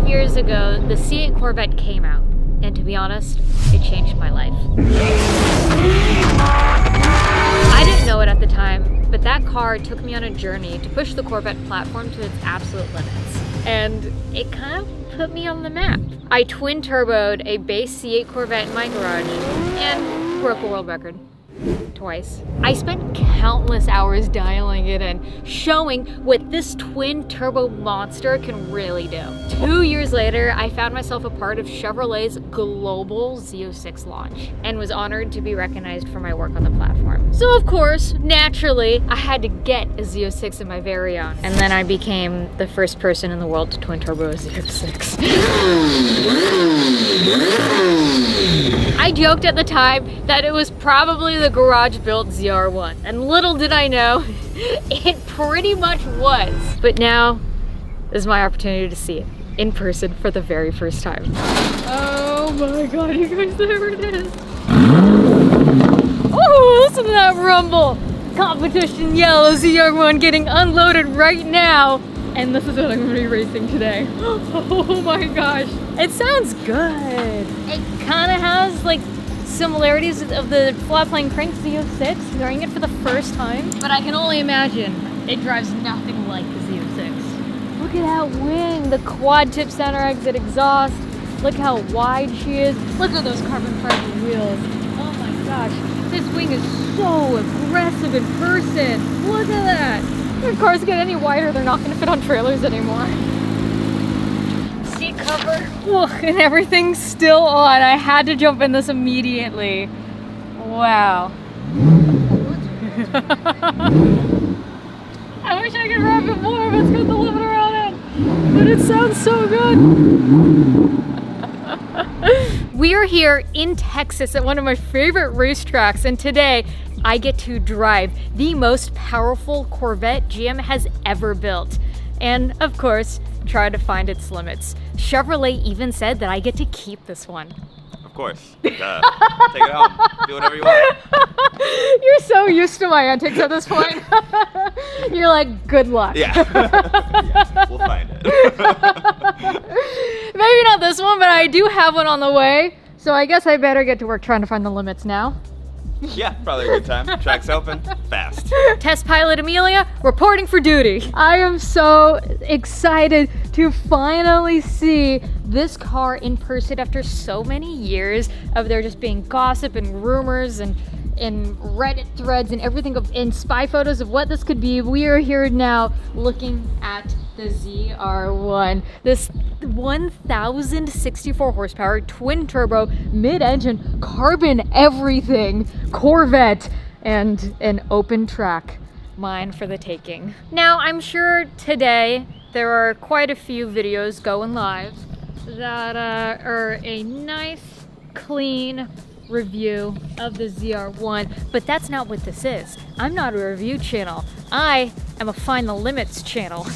5 years ago, the C8 Corvette came out, and to be honest, it changed my life. I didn't know it at the time, but that car took me on a journey to push the Corvette platform to its absolute limits. And it kind of put me on the map. I twin turboed a base C8 Corvette in my garage and broke a world record. Twice. I spent countless hours dialing it in, showing what this twin turbo monster can really do. 2 years later, I found myself a part of Chevrolet's global Z06 launch and was honored to be recognized for my work on the platform. So of course, naturally, I had to get a Z06 of my very own. And then I became the first person in the world to twin turbo a Z06. I joked at the time that it was probably the garage-built ZR1, and little did I know, it pretty much was. But now is my opportunity to see it in person for the very first time. Oh my god, you guys, there it is. Oh, listen to that rumble. Competition yellow ZR1 getting unloaded right now. And this is what I'm going to be racing today. Oh my gosh. It sounds good. It kind of has like similarities of the flat plane crank Z06, wearing it for the first time. But I can only imagine it drives nothing like the Z06. Look at that wing, the quad tip center exit exhaust. Look how wide she is. Look at those carbon fiber wheels. Oh my gosh. This wing is so aggressive in person. Look at that. If cars get any wider, they're not going to fit on trailers anymore. Seat cover, ugh, and everything's still on. I had to jump in this immediately. Wow. I wish I could wrap it more, but it's got the limiter on it. But it sounds so good. We are here in Texas at one of my favorite racetracks, and today I get to drive the most powerful Corvette GM has ever built. And of course, try to find its limits. Chevrolet even said that I get to keep this one. Of course. Take it home. Do whatever you want. You're so used to my antics at this point. You're like, good luck. Yeah. Yeah, we'll find it. Maybe not this one, but I do have one on the way. So I guess I better get to work trying to find the limits now. Yeah, probably a good time. Track's open, fast. Test pilot Emelia, reporting for duty. I am so excited to finally see this car in person after so many years of there just being gossip and rumors and Reddit threads and everything and spy photos of what this could be. We are here now looking at the ZR1. This 1,064 horsepower twin turbo mid-engine carbon everything Corvette and an open track. Mine for the taking. Now I'm sure today there are quite a few videos going live that are a nice clean review of the ZR1, but that's not what this is. I'm not a review channel. I am a Find the Limits channel.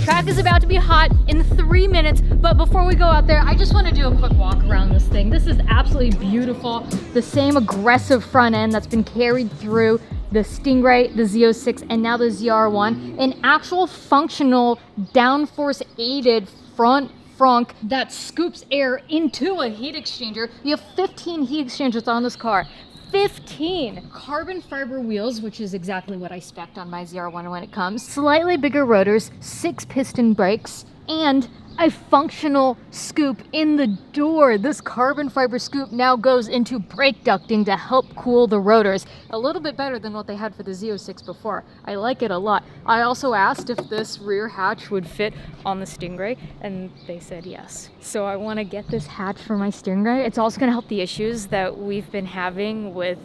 Track is about to be hot in 3 minutes, but before we go out there, I just want to do a quick walk around this thing. This is absolutely beautiful. The same aggressive front end that's been carried through the Stingray, the Z06, and now the ZR1. An actual functional downforce aided front frunk that scoops air into a heat exchanger. You have 15 heat exchangers on this car. 15 carbon fiber wheels, which is exactly what I spec'd on my ZR1 when it comes. Slightly bigger rotors, 6 piston brakes, and a functional scoop in the door. This carbon fiber scoop now goes into brake ducting to help cool the rotors. A little bit better than what they had for the Z06 before. I like it a lot. I also asked if this rear hatch would fit on the Stingray, and they said yes. So I want to get this hatch for my Stingray. It's also going to help the issues that we've been having with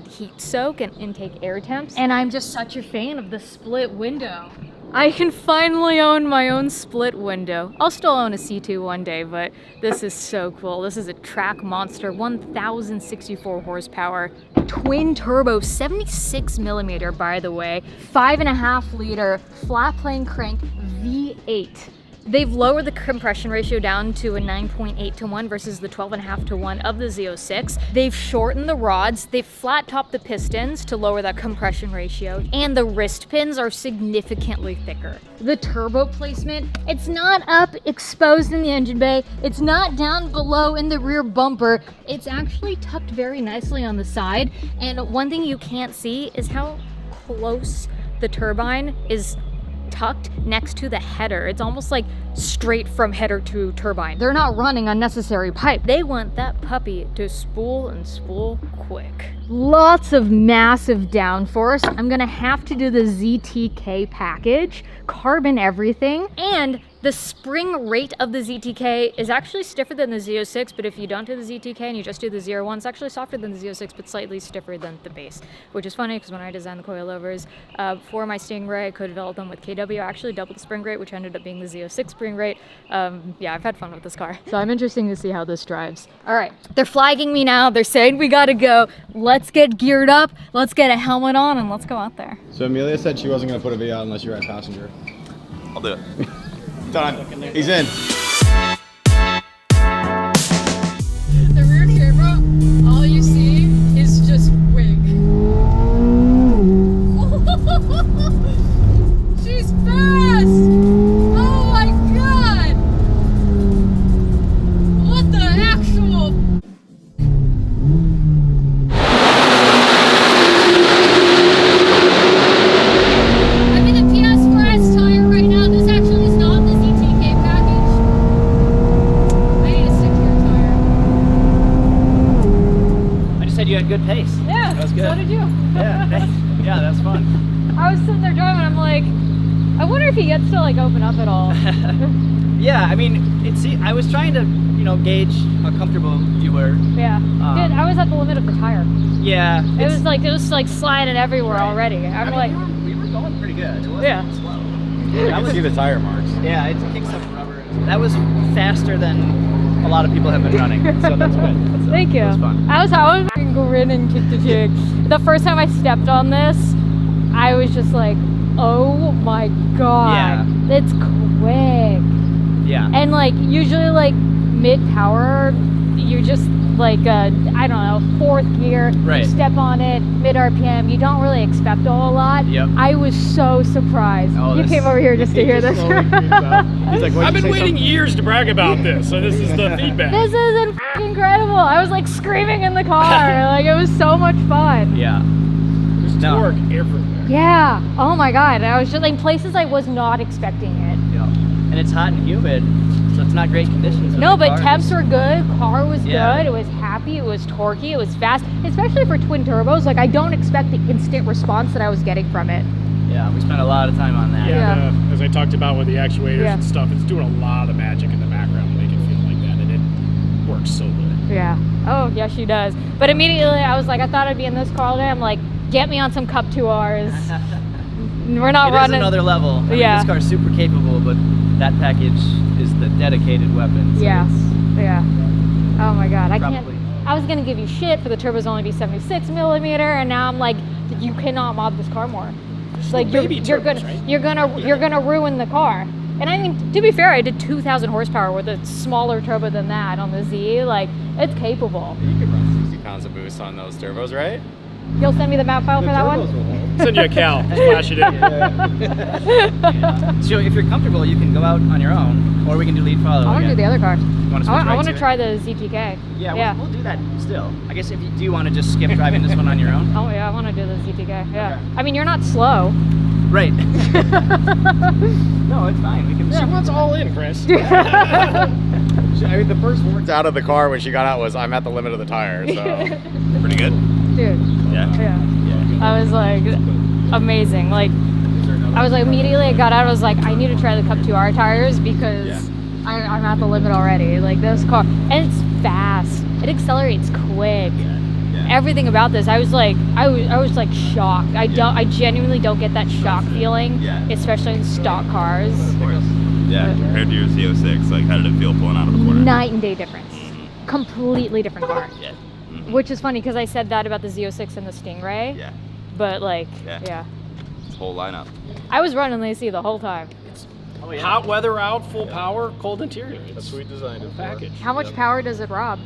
heat soak and intake air temps. And I'm just such a fan of the split window. I can finally own my own split window. I'll still own a C2 one day, but this is so cool. This is a track monster, 1,064 horsepower, twin turbo, 76 millimeter, by the way, 5.5 liter flat plane crank V8. They've lowered the compression ratio down to a 9.8 to 1 versus the 12.5 to 1 of the Z06. They've shortened the rods, they've flat topped the pistons to lower that compression ratio, and the wrist pins are significantly thicker. The turbo placement, it's not up exposed in the engine bay, it's not down below in the rear bumper, it's actually tucked very nicely on the side. And one thing you can't see is how close the turbine is tucked next to the header. It's almost like straight from header to turbine. They're not running unnecessary pipe. They want that puppy to spool and spool quick. Lots of massive downforce. I'm gonna have to do the ZTK package, carbon everything, and the spring rate of the ZTK is actually stiffer than the Z06, but if you don't do the ZTK and you just do the ZR1, it's actually softer than the Z06, but slightly stiffer than the base, which is funny because when I designed the coilovers for my Stingray, I co-developed them with KW. I actually doubled the spring rate, which ended up being the Z06 spring rate. Yeah, I've had fun with this car. So I'm interested to see how this drives. All right, they're flagging me now. They're saying we gotta go. Let's get geared up. Let's get a helmet on and let's go out there. So Amelia said she wasn't gonna put a V out unless you were at passenger. I'll do it. Done. He's in. The rear camera, all you see is just wig. She's fast! Oh my god! What the actual... I'm in a PS4S tire right now. This actually is not the ZTK package. I need a stick-here tire. I just said you had good pace. Yeah, That was good. so did you. Yeah, yeah, that's fun. I was sitting there driving, I'm like, I wonder if he gets to like open up at all. Yeah, I mean, I was trying to, gauge how comfortable you were. Yeah. Dude, I was at the limit of the tire. Yeah. It was like sliding everywhere already. I'm like, we were going pretty good. It wasn't Yeah. slow. I can see the tire marks. Yeah, it kicks up rubber. That was faster than a lot of people have been running, so that's good. thank you. It was fun. I was fucking grinning kick to kick. The first time I stepped on this, I was just like, oh my god. Yeah. It's quick. Yeah. And like usually like mid power, you're just like I don't know, fourth gear, Right. you step on it, mid RPM, you don't really expect a whole lot. Yep. I was so surprised. Oh, You this- came over here just to hear this. He's like, I've been waiting years to brag about this, so this is the feedback. This is incredible. I was like screaming in the car. Like it was so much fun. Yeah. There's No. torque everywhere. Yeah. Oh my god. I was just like places I was not expecting it. Yeah. And it's hot and humid, so it's not great conditions. in No, the but car. temps were good. Car was Yeah. good. It was happy. It was torquey. It was fast. Especially for twin turbos. Like I don't expect the instant response that I was getting from it. Yeah, we spent a lot of time on that. Yeah. As I talked about with the actuators Yeah. and stuff, it's doing a lot of magic in the background to make it feel like that, and it works so good. Yeah. Oh, yeah, she does. But immediately I was like, I thought I'd be in this car all day. I'm like, get me on some Cup 2Rs. We're not It is running. another level. I mean, Yeah. this car's super capable, but that package is the dedicated weapon. So Yeah. it's Yeah. Oh my god. I Probably. can't. I was gonna give you shit for the turbos only be 76 millimeter, and now I'm like, you cannot mod this car more. Like baby you're turbos, gonna right? you're gonna ruin the car. And I mean, to be fair, I did 2,000 horsepower with a smaller turbo than that on the Z. Like, it's capable. You can run 60 pounds of boost on those turbos, right? You'll send me the map file for that one? Send you a cal, just flash it in. So if you're comfortable, you can go out on your own, or we can do lead follow. I want to do the other car. You want to switch I right want to to it? try the ZTK. Yeah, we'll do that still. I guess if you do you want to just skip driving this one on your own? Oh yeah, I want to do the ZTK. Yeah. Okay. I mean, you're not slow. Right. No, it's fine. We can. She wants all in, Chris. I mean, the first words out of the car when she got out was, I'm at the limit of the tire, so. Pretty good. Dude. Yeah. Yeah. I was like, amazing. Like, I was like, immediately I got out, I was like, I need to try the Cup 2R tires because I'm at the limit already. Like, this car, and it's fast. It accelerates quick. Everything about this, I was like shocked. I genuinely don't get that shock feeling, especially in stock cars. Of course. Yeah, compared to your Z06, like how did it feel pulling out of the corner? Night and day difference. Completely different car. Yeah. Mhm. Which is funny because I said that about the Z06 and the Stingray. Yeah. But like, Yeah. yeah. This whole lineup. I was running the AC the whole time. Oh, yeah. Hot weather out, full power, cold interior. That's what we designed it for. Package. How much power does it rob?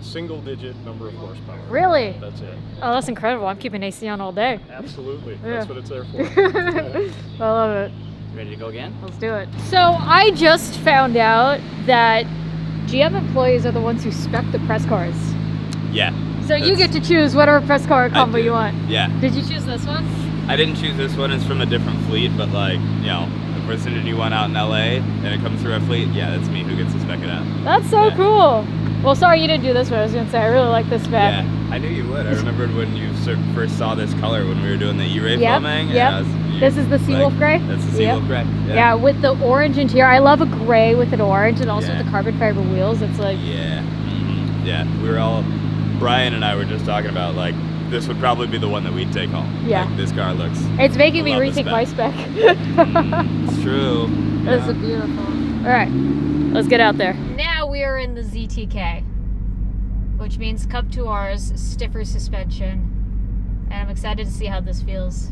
Single digit number of horsepower. Really? That's it. Oh, that's incredible. I'm keeping AC on all day. Absolutely. Yeah. That's what it's there for. I love it. Ready to go again? Let's do it. So I just found out that GM employees are the ones who spec the press cars. Yeah. So you get to choose whatever press car combo do. you want. Yeah. Did you choose this one? I didn't choose this one. It's from a different fleet, but like, you know, if we're sending you one out in LA and it comes through our fleet, yeah, that's me who gets to spec it out. That's so Yeah. cool. Well, sorry you didn't do this one. I was gonna say I really like this spec. Yeah, I knew you would. I remembered when you first saw this color when we were doing the E-Ray Yep, filming. yep. This is the Seawolf gray? That's the Seawolf gray. Yeah, with the orange interior. I love a gray with an orange, and also Yeah. with the carbon fiber wheels. It's like, Yeah. Yeah. We were all, Brian and I were just talking about like, this would probably be the one that we'd take home. Yeah. Like, this car looks. it's making me I love the rethink my spec. It's true. This is beautiful. All right, let's get out there. Now we are in the ZTK, which means Cup 2Rs, stiffer suspension, and I'm excited to see how this feels.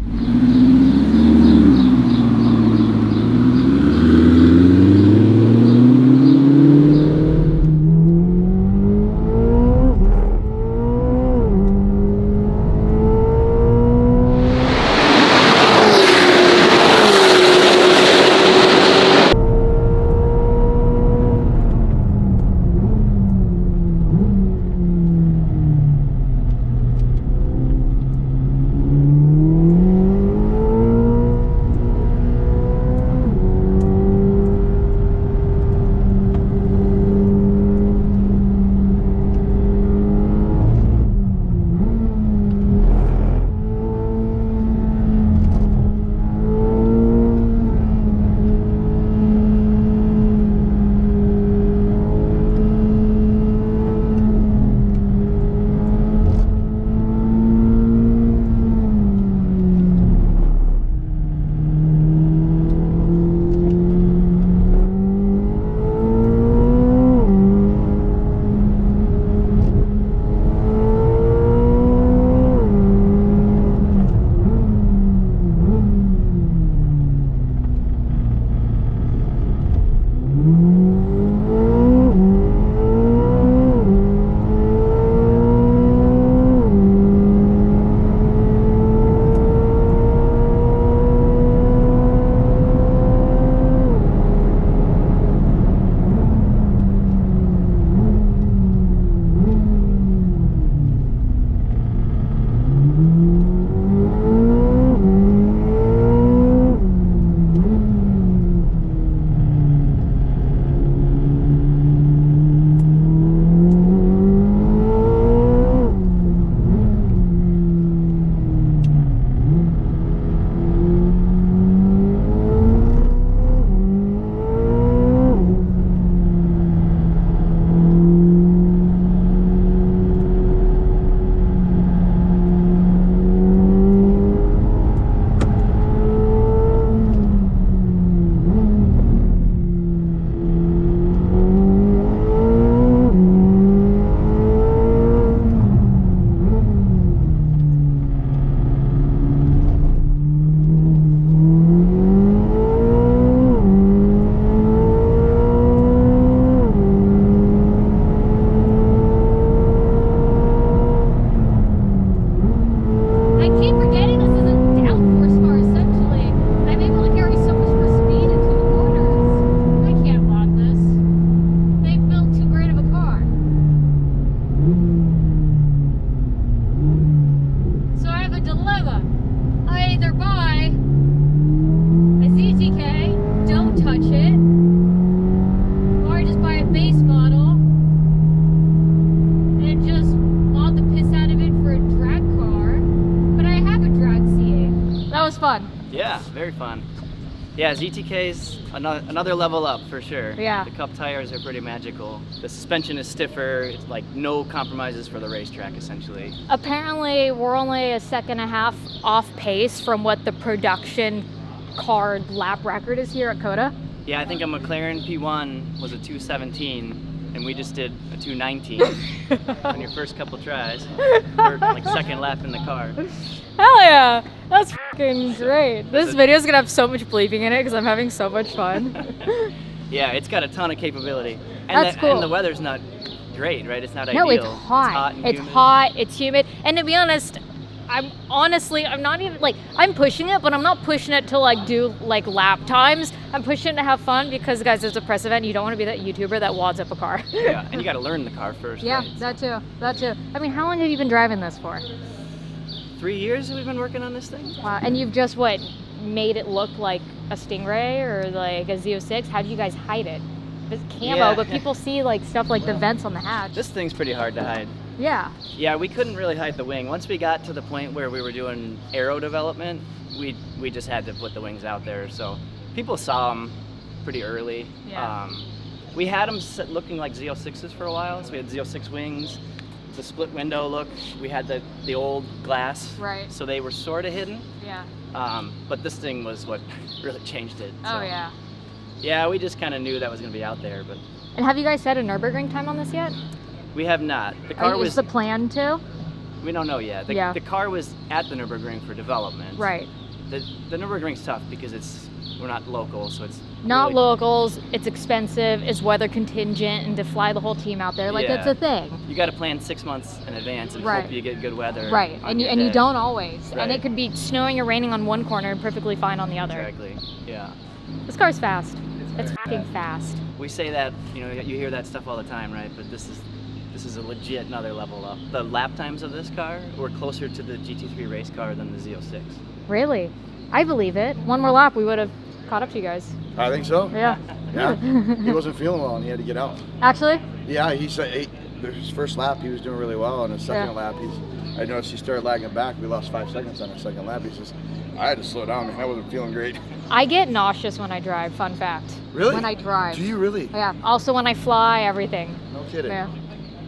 fun. Yeah, very fun. Yeah, ZTK's another level up for sure. Yeah. The cup tires are pretty magical. The suspension is stiffer. It's like no compromises for the racetrack, essentially. Apparently, we're only a second and a half off pace from what the production car lap record is here at COTA. Yeah, I think a McLaren P1 was a 217, and we just did a 219 on your first couple tries. Or like second lap in the car. Hell yeah! That's fucking great. This video's gonna have so much bleeping in it because I'm having so much fun. Yeah, it's got a ton of capability. And That's cool. And the weather's not great, right? It's not No, ideal. it's hot. and It's humid. hot. It's humid. And to be honest, I'm not even like, I'm pushing it, but I'm not pushing it to like do like lap times. I'm pushing it to have fun because, guys, there's a press event. You don't want to be that YouTuber that wads up a car. Yeah, and you got to learn the car first. Yeah, right? that too. That too. I mean, how long have you been driving this for? 3 years we've been working on this thing. Wow. And you've just made it look like a Stingray or like a Z06? How do you guys hide it? It's camo, Yeah. but people see like stuff like the vents on the hatch. This thing's pretty hard to hide. Yeah. Yeah, we couldn't really hide the wing. Once we got to the point where we were doing aero development, we just had to put the wings out there. So people saw them pretty early. Yeah. We had them looking like Z06s for a while. So we had Z06 wings, the split window look. We had the old glass. Right. So they were sort of hidden. Yeah. But this thing was what really changed it. Oh So, yeah. Yeah, we just kind of knew that was going to be out there, but And have you guys set a Nürburgring time on this yet? we have not. The car Is was. the plan to? We don't know yet. Yeah. The car was at the Nürburgring for development. Right. The Nürburgring's tough because we're not local, so it's Not really, locals, it's expensive, it's weather contingent, and to fly the whole team out there, like Yeah. it's a thing. You got to plan 6 months in advance and Right. hope you get good weather. Right. on And you your and you day. don't always. And Right. it could be snowing or raining on one corner and perfectly fine on the other. Exactly. Yeah. This car's fast. It's very fucking fast. We say that, you hear that stuff all the time, right? But this is a legit another level up. The lap times of this car were closer to the GT3 race car than the Z06. Really? I believe it. One more lap, we would have caught up to you guys. I think so. Yeah. Yeah. He wasn't feeling well and he had to get out. Actually? Yeah, he said his first lap he was doing really well. On his second lap, I noticed he started lagging back. We lost 5 seconds on his second lap. He says, I had to slow down, man. I wasn't feeling great. I get nauseous when I drive, fun fact. Really? When I drive. Do you really? Yeah. Also when I fly, everything. No kidding. Yeah.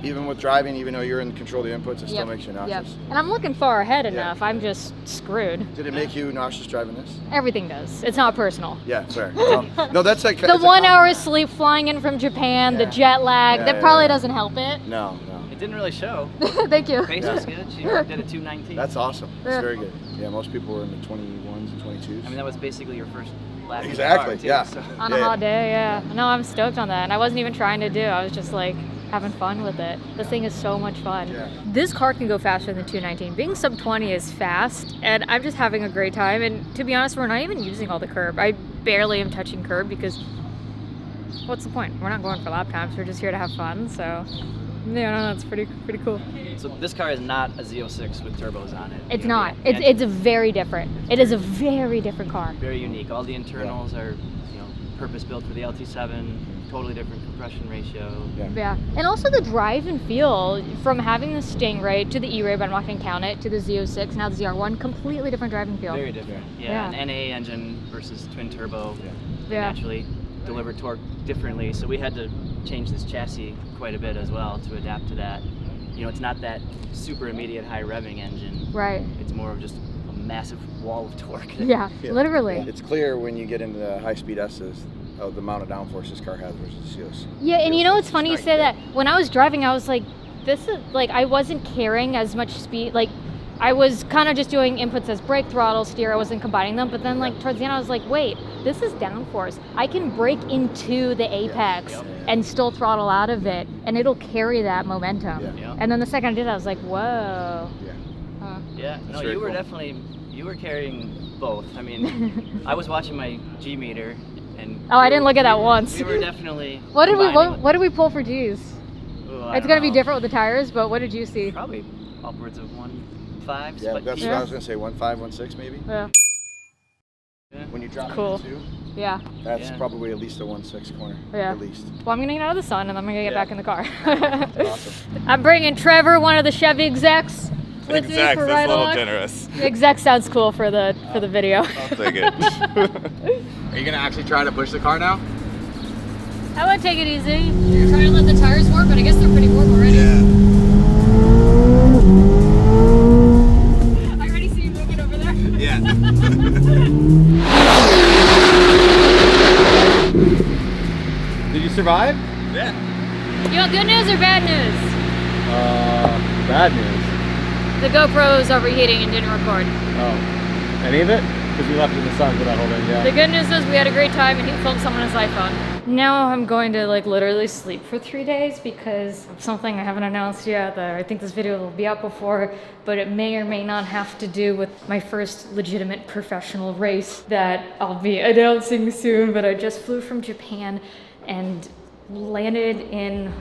Even with driving, even though you're in control of the inputs, it still Yep. makes you Yep. nauseous. And I'm looking far ahead Yeah. enough. I'm just screwed. Did it make you nauseous driving this? Everything does. It's not personal. Yeah, fair. Well, no, that's like The 1 hour of sleep flying in from Japan, the Yeah. jet lag, Yeah, that yeah, probably yeah. doesn't help it. No. It didn't really show. Thank you. Pace was good. She did a 219. That's awesome. That's Yeah. very good. Yeah, most people were in the 21s and 22s. I mean, that was basically your first lap. in the Exactly, car, too, yeah. so- On a hot day, yeah. No, I'm stoked on that. And I wasn't even trying to do. I was just like having fun with it. This thing is so much fun. Yeah. This car can go faster than 219. Being sub 20 is fast, and I'm just having a great time. And to be honest, we're not even using all the curb. I barely am touching curb because what's the point? We're not going for lap times. We're just here to have fun. So yeah, no, that's pretty cool. So this car is not a Z06 with turbos on it. It's You know, not. the It's engine- a very different. It is a very different car. very unique. All the internals are, purpose built for the LT7. Totally different compression ratio. Yeah, and also the drive and feel from having the Stingray to the E-Ray, but I'm not going to count it, to the Z06, now the ZR1, completely different drive and feel. Very different. Yeah. Yeah, an NA engine versus twin turbo. They Yeah. naturally deliver torque differently, so we had to change this chassis quite a bit as well to adapt to that. It's not that super immediate high revving engine. Right. It's more of just a massive wall of torque. Yeah, literally. It's clear when you get into the high-speed S's of the amount of downforce this car has versus the CS. Yeah, and you know what's funny you Nice say day. that? When I was driving, I was like, this is, like, I wasn't carrying as much speed, like, I was kind of just doing inputs as brake, throttle, steer, I wasn't combining them, but then, like, towards the end, I was like, wait, this is downforce. I can brake into the apex and still throttle out of it, and it'll carry that momentum. Yeah. And then the second I did that, I was like, whoa. Yeah. Huh. Yeah, no, very you were cool. definitely, you were carrying both. I mean, I was watching my G meter, and Oh, I didn't look at that once. We were definitely. What did combining. what did we pull for G's? Ooh, I It's don't gonna be know. different with the tires, but what did you see? Probably upwards of 1.5s. Yeah, but that's he- what I was gonna say. 1.5, 1.6 maybe. Yeah. When you drop Cool. it to 2, Yeah. that's Yeah. probably at least a 1.6 corner. Yeah. At least. Well, I'm gonna get out of the sun and then I'm gonna get Yeah. back in the car. Awesome. I'm bringing Trevor, one of the Chevy execs, with me Exact, for that's ride a little along. generous. Exec sounds cool for the video. I'll take it. Are you gonna actually try to push the car now? I want to take it easy. You're trying to let the tires warm, but I guess they're pretty warm already. I already see you moving over there. Yeah. Did you survive? Yeah. You want good news or bad news? Bad news. The GoPro's overheating and didn't record. Oh. Any of it? Because we left it in the sun for that whole day, yeah. The good news is we had a great time and he filmed some on his iPhone. Now I'm going to like literally sleep for 3 days because of something I haven't announced yet that I think this video will be out before, but it may or may not have to do with my first legitimate professional race that I'll be announcing soon. But I just flew from Japan and landed in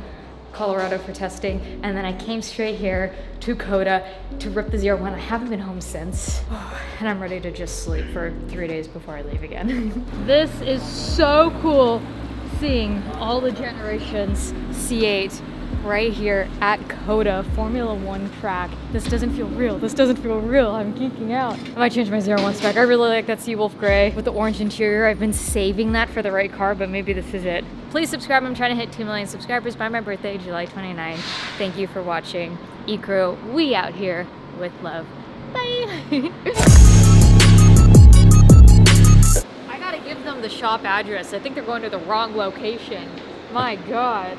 Colorado for testing, and then I came straight here to Coda to rip the ZR1. I haven't been home since, and I'm ready to just sleep for 3 days before I leave again. This is so cool, seeing all the generations C8 right here at Coda Formula 1 track. This doesn't feel real. This doesn't feel real. I'm geeking out. I might change my ZR1 spec. I really like that Seawolf gray with the orange interior. I've been saving that for the right car, but maybe this is it. Please subscribe. I'm trying to hit 2 million subscribers by my birthday, July 29. Thank you for watching. E-Crew, we out here with love. Bye. I gotta give them the shop address. I think they're going to the wrong location. My God.